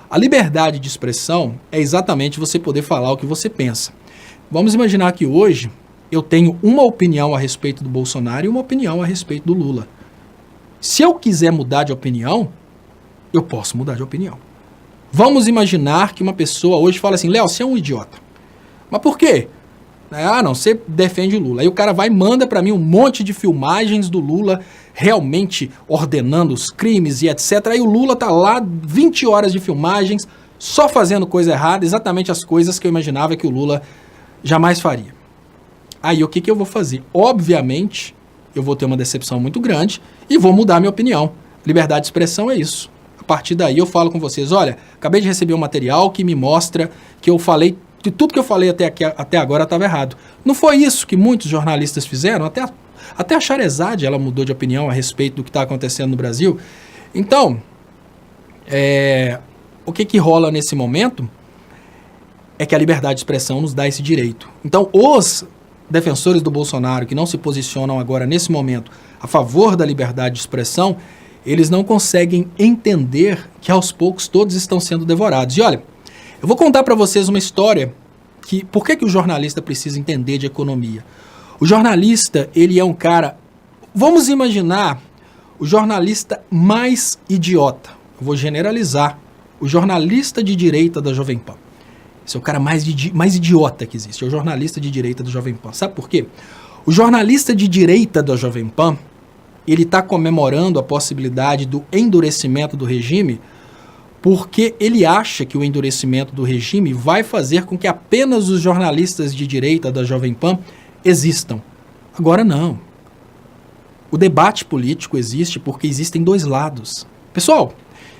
A liberdade de expressão é exatamente você poder falar o que você pensa. Vamos imaginar que hoje eu tenho uma opinião a respeito do Bolsonaro e uma opinião a respeito do Lula. Se eu quiser mudar de opinião, eu posso mudar de opinião. Vamos imaginar que uma pessoa hoje fala assim, Léo, você é um idiota. Mas por quê? Ah, não, você defende o Lula. Aí o cara vai e manda pra mim um monte de filmagens do Lula realmente ordenando os crimes e etc. Aí o Lula tá lá, 20 horas de filmagens, só fazendo coisa errada, exatamente as coisas que eu imaginava que o Lula jamais faria. Aí o que eu vou fazer? Obviamente, eu vou ter uma decepção muito grande e vou mudar minha opinião. Liberdade de expressão é isso. A partir daí eu falo com vocês, olha, acabei de receber um material que me mostra que eu falei, que tudo que eu falei até agora estava errado. Não foi isso que muitos jornalistas fizeram? Até a Charizard, ela mudou de opinião a respeito do que está acontecendo no Brasil. Então, o que rola nesse momento é que a liberdade de expressão nos dá esse direito. Então, os defensores do Bolsonaro que não se posicionam agora, nesse momento, a favor da liberdade de expressão, eles não conseguem entender que aos poucos todos estão sendo devorados. E olha, eu vou contar para vocês uma história que... Por que o jornalista precisa entender de economia? O jornalista, ele é um cara... Vamos imaginar o jornalista mais idiota. Eu vou generalizar. O jornalista de direita da Jovem Pan. Esse é o cara mais idiota que existe. É o jornalista de direita da Jovem Pan. Sabe por quê? O jornalista de direita da Jovem Pan, ele está comemorando a possibilidade do endurecimento do regime porque ele acha que o endurecimento do regime vai fazer com que apenas os jornalistas de direita da Jovem Pan existam. Agora não. O debate político existe porque existem dois lados. Pessoal,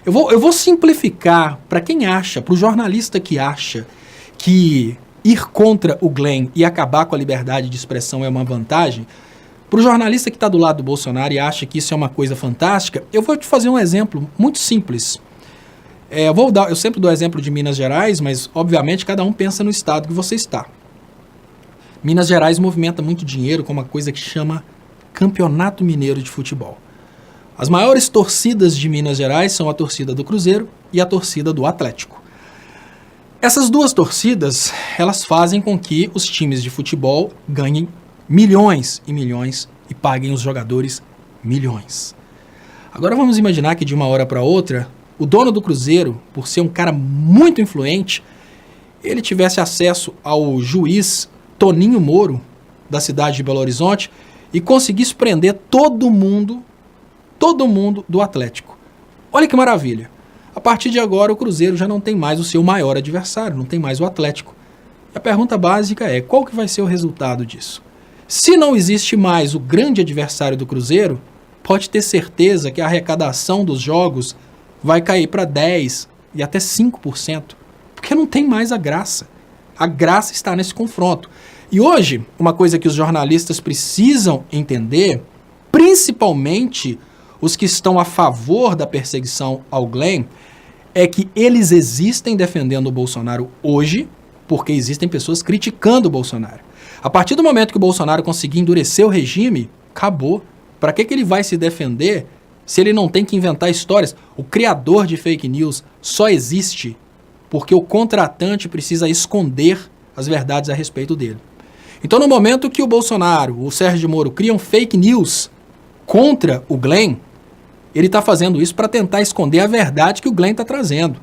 eu vou simplificar para quem acha, para o jornalista que acha que ir contra o Glenn e acabar com a liberdade de expressão é uma vantagem. Para o jornalista que está do lado do Bolsonaro e acha que isso é uma coisa fantástica, eu vou te fazer um exemplo muito simples. Eu sempre dou exemplo de Minas Gerais, mas obviamente cada um pensa no estado que você está. Minas Gerais movimenta muito dinheiro com uma coisa que chama Campeonato Mineiro de Futebol. As maiores torcidas de Minas Gerais são a torcida do Cruzeiro e a torcida do Atlético. Essas duas torcidas, elas fazem com que os times de futebol ganhem milhões e milhões e paguem os jogadores milhões. Agora vamos imaginar que de uma hora para outra, o dono do Cruzeiro, por ser um cara muito influente, ele tivesse acesso ao juiz Toninho Moro, da cidade de Belo Horizonte, e conseguisse prender todo mundo do Atlético. Olha que maravilha. A partir de agora, o Cruzeiro já não tem mais o seu maior adversário, não tem mais o Atlético. E a pergunta básica é, qual que vai ser o resultado disso? Se não existe mais o grande adversário do Cruzeiro, pode ter certeza que a arrecadação dos jogos vai cair para 10% e até 5%, porque não tem mais a graça. A graça está nesse confronto. E hoje, uma coisa que os jornalistas precisam entender, principalmente os que estão a favor da perseguição ao Glenn, é que eles existem defendendo o Bolsonaro hoje, porque existem pessoas criticando o Bolsonaro. A partir do momento que o Bolsonaro conseguir endurecer o regime, acabou. Para que ele vai se defender se ele não tem que inventar histórias? O criador de fake news só existe porque o contratante precisa esconder as verdades a respeito dele. Então, no momento que o Bolsonaro, o Sérgio Moro, criam fake news contra o Glenn, ele está fazendo isso para tentar esconder a verdade que o Glenn está trazendo.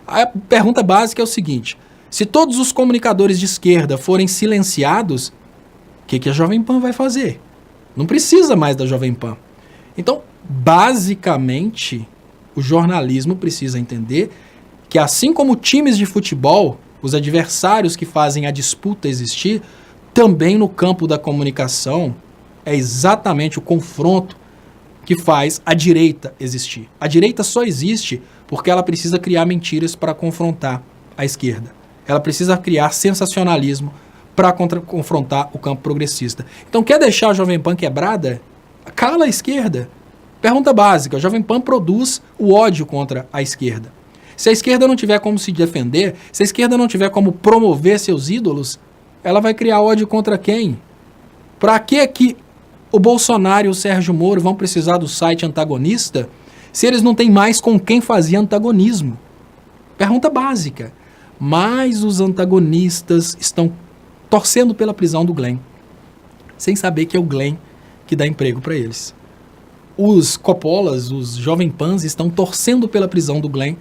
A pergunta básica é o seguinte, se todos os comunicadores de esquerda forem silenciados, o que a Jovem Pan vai fazer? Não precisa mais da Jovem Pan. Então, basicamente, o jornalismo precisa entender que assim como times de futebol, os adversários que fazem a disputa existir, também no campo da comunicação é exatamente o confronto que faz a direita existir. A direita só existe porque ela precisa criar mentiras para confrontar a esquerda. Ela precisa criar sensacionalismo para confrontar o campo progressista. Então, quer deixar a Jovem Pan quebrada? Cala a esquerda. Pergunta básica, a Jovem Pan produz o ódio contra a esquerda. Se a esquerda não tiver como se defender, se a esquerda não tiver como promover seus ídolos, ela vai criar ódio contra quem? Para que o Bolsonaro e o Sérgio Moro vão precisar do site antagonista se eles não têm mais com quem fazer antagonismo? Pergunta básica. Mas os antagonistas estão torcendo pela prisão do Glenn, sem saber que é o Glenn que dá emprego para eles. Os Coppolas, os Jovem Pans, estão torcendo pela prisão do Glenn,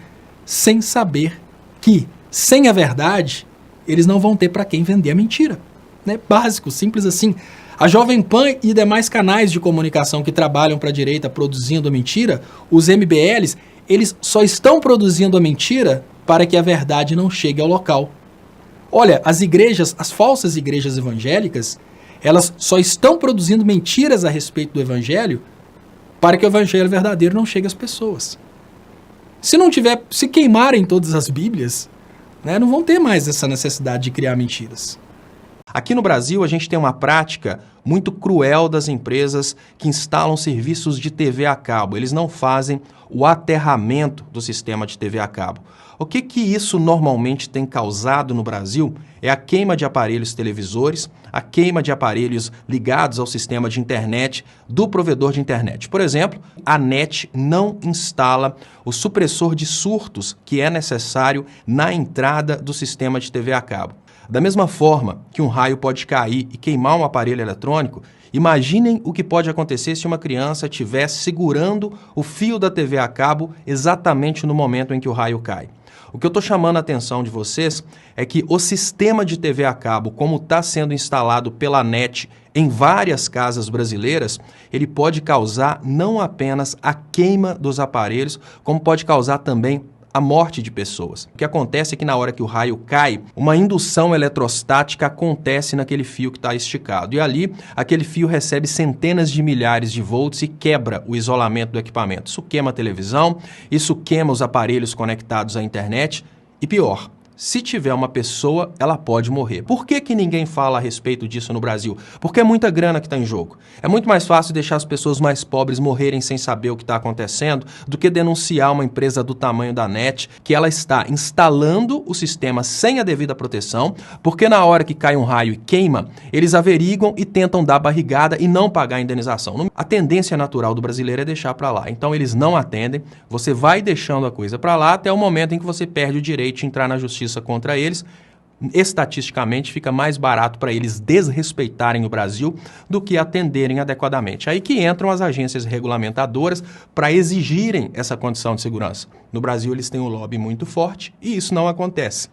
sem saber que, sem a verdade, eles não vão ter para quem vender a mentira. Né? Básico, simples assim. A Jovem Pan e demais canais de comunicação que trabalham para a direita produzindo a mentira, os MBLs, eles só estão produzindo a mentira para que a verdade não chegue ao local. Olha, as igrejas, as falsas igrejas evangélicas, elas só estão produzindo mentiras a respeito do evangelho para que o evangelho verdadeiro não chegue às pessoas. Se queimarem todas as Bíblias, né, não vão ter mais essa necessidade de criar mentiras. Aqui no Brasil, a gente tem uma prática muito cruel das empresas que instalam serviços de TV a cabo. Eles não fazem o aterramento do sistema de TV a cabo. O que isso normalmente tem causado no Brasil é a queima de aparelhos televisores, a queima de aparelhos ligados ao sistema de internet do provedor de internet. Por exemplo, a NET não instala o supressor de surtos que é necessário na entrada do sistema de TV a cabo. Da mesma forma que um raio pode cair e queimar um aparelho eletrônico, imaginem o que pode acontecer se uma criança estiver segurando o fio da TV a cabo exatamente no momento em que o raio cai. O que eu estou chamando a atenção de vocês é que o sistema de TV a cabo, como está sendo instalado pela NET em várias casas brasileiras, ele pode causar não apenas a queima dos aparelhos, como pode causar também a morte de pessoas. O que acontece é que na hora que o raio cai, uma indução eletrostática acontece naquele fio que está esticado. E ali, aquele fio recebe centenas de milhares de volts e quebra o isolamento do equipamento. Isso queima a televisão, isso queima os aparelhos conectados à internet e pior, se tiver uma pessoa, ela pode morrer. Por que ninguém fala a respeito disso no Brasil? Porque é muita grana que está em jogo. É muito mais fácil deixar as pessoas mais pobres morrerem sem saber o que está acontecendo do que denunciar uma empresa do tamanho da NET que ela está instalando o sistema sem a devida proteção, porque na hora que cai um raio e queima, eles averiguam e tentam dar barrigada e não pagar a indenização. A tendência natural do brasileiro é deixar para lá. Então eles não atendem, você vai deixando a coisa para lá até o momento em que você perde o direito de entrar na justiça contra eles. Estatisticamente fica mais barato para eles desrespeitarem o Brasil do que atenderem adequadamente. Aí que entram as agências regulamentadoras para exigirem essa condição de segurança. No Brasil eles têm um lobby muito forte e isso não acontece.